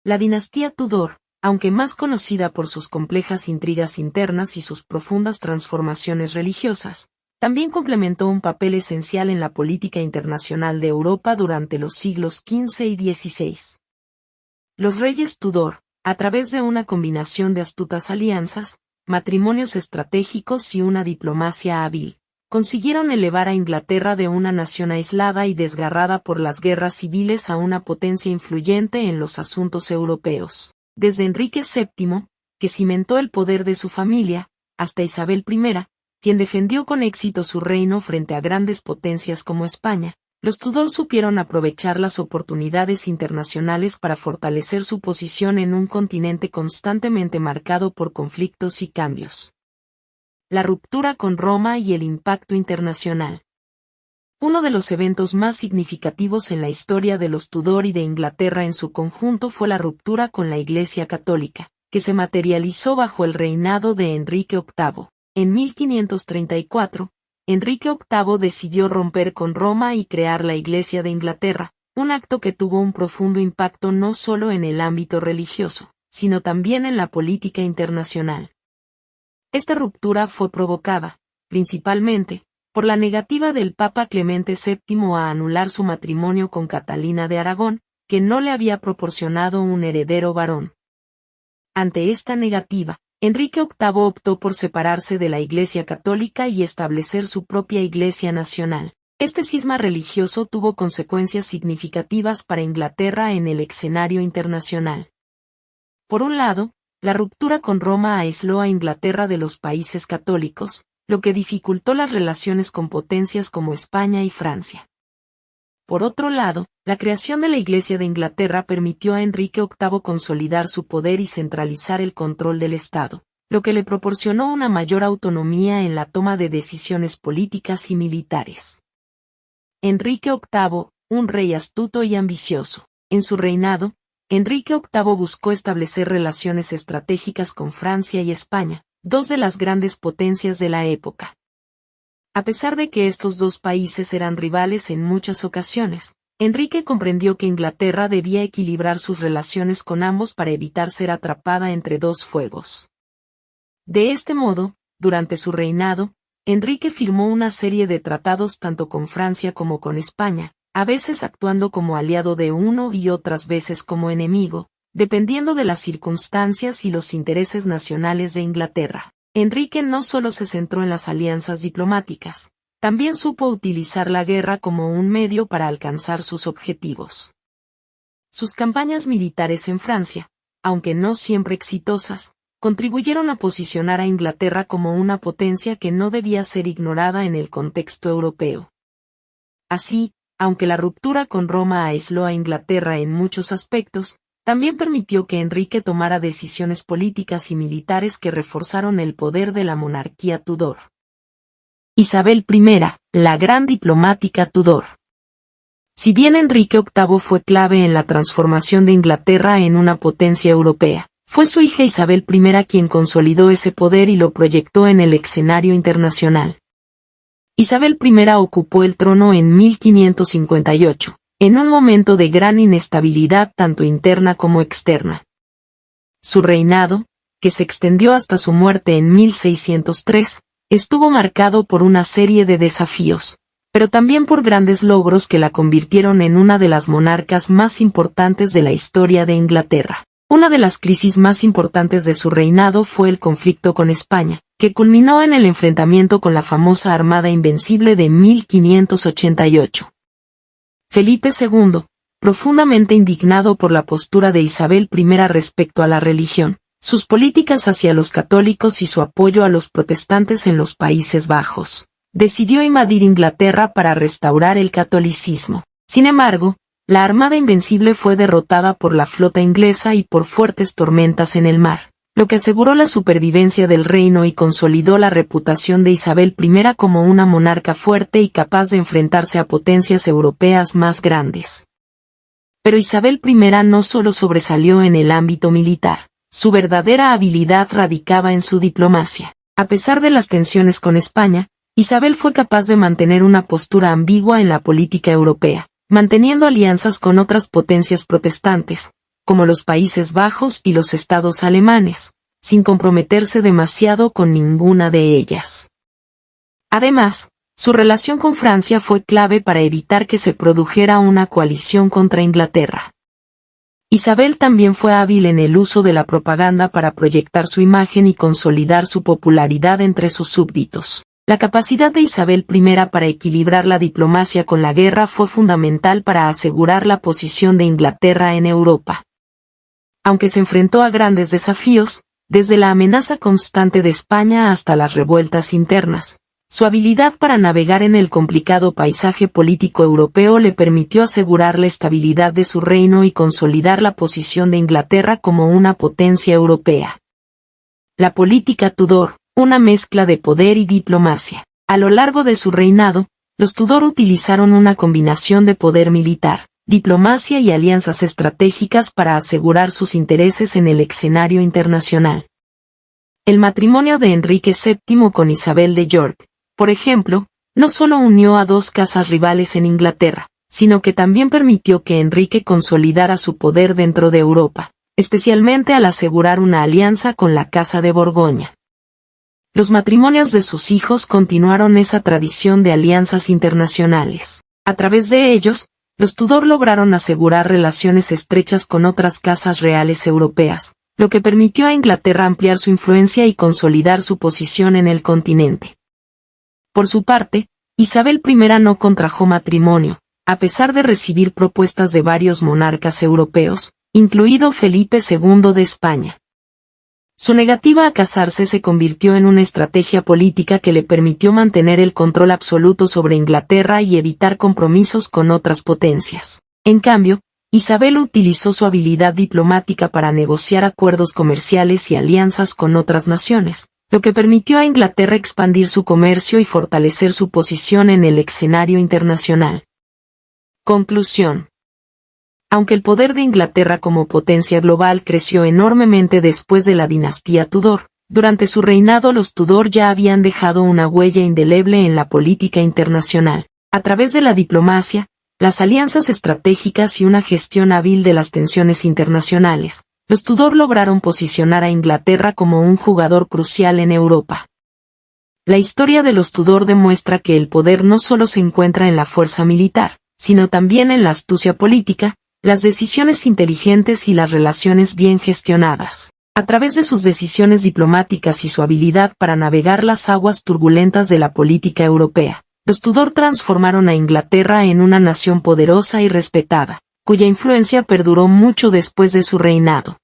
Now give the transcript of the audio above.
La dinastía Tudor, aunque más conocida por sus complejas intrigas internas y sus profundas transformaciones religiosas, también complementó un papel esencial en la política internacional de Europa durante los siglos XV y XVI. Los reyes Tudor, a través de una combinación de astutas alianzas, matrimonios estratégicos y una diplomacia hábil, consiguieron elevar a Inglaterra de una nación aislada y desgarrada por las guerras civiles a una potencia influyente en los asuntos europeos. Desde Enrique VII, que cimentó el poder de su familia, hasta Isabel I, quien defendió con éxito su reino frente a grandes potencias como España, los Tudor supieron aprovechar las oportunidades internacionales para fortalecer su posición en un continente constantemente marcado por conflictos y cambios. La ruptura con Roma y el impacto internacional. Uno de los eventos más significativos en la historia de los Tudor y de Inglaterra en su conjunto fue la ruptura con la Iglesia Católica, que se materializó bajo el reinado de Enrique VIII. En 1534, Enrique VIII decidió romper con Roma y crear la Iglesia de Inglaterra, un acto que tuvo un profundo impacto no solo en el ámbito religioso, sino también en la política internacional. Esta ruptura fue provocada, principalmente, por la negativa del Papa Clemente VII a anular su matrimonio con Catalina de Aragón, que no le había proporcionado un heredero varón. Ante esta negativa, Enrique VIII optó por separarse de la Iglesia Católica y establecer su propia Iglesia nacional. Este cisma religioso tuvo consecuencias significativas para Inglaterra en el escenario internacional. Por un lado, la ruptura con Roma aisló a Inglaterra de los países católicos, lo que dificultó las relaciones con potencias como España y Francia. Por otro lado, la creación de la Iglesia de Inglaterra permitió a Enrique VIII consolidar su poder y centralizar el control del Estado, lo que le proporcionó una mayor autonomía en la toma de decisiones políticas y militares. Enrique VIII, un rey astuto y ambicioso. En su reinado, Enrique VIII buscó establecer relaciones estratégicas con Francia y España, dos de las grandes potencias de la época. A pesar de que estos dos países eran rivales en muchas ocasiones, Enrique comprendió que Inglaterra debía equilibrar sus relaciones con ambos para evitar ser atrapada entre dos fuegos. De este modo, durante su reinado, Enrique firmó una serie de tratados tanto con Francia como con España, a veces actuando como aliado de uno y otras veces como enemigo, dependiendo de las circunstancias y los intereses nacionales de Inglaterra. Enrique no solo se centró en las alianzas diplomáticas, también supo utilizar la guerra como un medio para alcanzar sus objetivos. Sus campañas militares en Francia, aunque no siempre exitosas, contribuyeron a posicionar a Inglaterra como una potencia que no debía ser ignorada en el contexto europeo. Así, aunque la ruptura con Roma aisló a Inglaterra en muchos aspectos, también permitió que Enrique tomara decisiones políticas y militares que reforzaron el poder de la monarquía Tudor. Isabel I, la gran diplomática Tudor. Si bien Enrique VIII fue clave en la transformación de Inglaterra en una potencia europea, fue su hija Isabel I quien consolidó ese poder y lo proyectó en el escenario internacional. Isabel I ocupó el trono en 1558. En un momento de gran inestabilidad tanto interna como externa. Su reinado, que se extendió hasta su muerte en 1603, estuvo marcado por una serie de desafíos, pero también por grandes logros que la convirtieron en una de las monarcas más importantes de la historia de Inglaterra. Una de las crisis más importantes de su reinado fue el conflicto con España, que culminó en el enfrentamiento con la famosa Armada Invencible de 1588. Felipe II, profundamente indignado por la postura de Isabel I respecto a la religión, sus políticas hacia los católicos y su apoyo a los protestantes en los Países Bajos, decidió invadir Inglaterra para restaurar el catolicismo. Sin embargo, la Armada Invencible fue derrotada por la flota inglesa y por fuertes tormentas en el mar, lo que aseguró la supervivencia del reino y consolidó la reputación de Isabel I como una monarca fuerte y capaz de enfrentarse a potencias europeas más grandes. Pero Isabel I no solo sobresalió en el ámbito militar, su verdadera habilidad radicaba en su diplomacia. A pesar de las tensiones con España, Isabel fue capaz de mantener una postura ambigua en la política europea, manteniendo alianzas con otras potencias protestantes, como los Países Bajos y los estados alemanes, sin comprometerse demasiado con ninguna de ellas. Además, su relación con Francia fue clave para evitar que se produjera una coalición contra Inglaterra. Isabel también fue hábil en el uso de la propaganda para proyectar su imagen y consolidar su popularidad entre sus súbditos. La capacidad de Isabel I para equilibrar la diplomacia con la guerra fue fundamental para asegurar la posición de Inglaterra en Europa. Aunque se enfrentó a grandes desafíos, desde la amenaza constante de España hasta las revueltas internas, su habilidad para navegar en el complicado paisaje político europeo le permitió asegurar la estabilidad de su reino y consolidar la posición de Inglaterra como una potencia europea. La política Tudor, una mezcla de poder y diplomacia. A lo largo de su reinado, los Tudor utilizaron una combinación de poder militar, diplomacia y alianzas estratégicas para asegurar sus intereses en el escenario internacional. El matrimonio de Enrique VII con Isabel de York, por ejemplo, no solo unió a dos casas rivales en Inglaterra, sino que también permitió que Enrique consolidara su poder dentro de Europa, especialmente al asegurar una alianza con la Casa de Borgoña. Los matrimonios de sus hijos continuaron esa tradición de alianzas internacionales. A través de ellos, los Tudor lograron asegurar relaciones estrechas con otras casas reales europeas, lo que permitió a Inglaterra ampliar su influencia y consolidar su posición en el continente. Por su parte, Isabel I no contrajo matrimonio, a pesar de recibir propuestas de varios monarcas europeos, incluido Felipe II de España. Su negativa a casarse se convirtió en una estrategia política que le permitió mantener el control absoluto sobre Inglaterra y evitar compromisos con otras potencias. En cambio, Isabel utilizó su habilidad diplomática para negociar acuerdos comerciales y alianzas con otras naciones, lo que permitió a Inglaterra expandir su comercio y fortalecer su posición en el escenario internacional. Conclusión. Aunque el poder de Inglaterra como potencia global creció enormemente después de la dinastía Tudor, durante su reinado los Tudor ya habían dejado una huella indeleble en la política internacional. A través de la diplomacia, las alianzas estratégicas y una gestión hábil de las tensiones internacionales, los Tudor lograron posicionar a Inglaterra como un jugador crucial en Europa. La historia de los Tudor demuestra que el poder no solo se encuentra en la fuerza militar, sino también en la astucia política, las decisiones inteligentes y las relaciones bien gestionadas. A través de sus decisiones diplomáticas y su habilidad para navegar las aguas turbulentas de la política europea, los Tudor transformaron a Inglaterra en una nación poderosa y respetada, cuya influencia perduró mucho después de su reinado.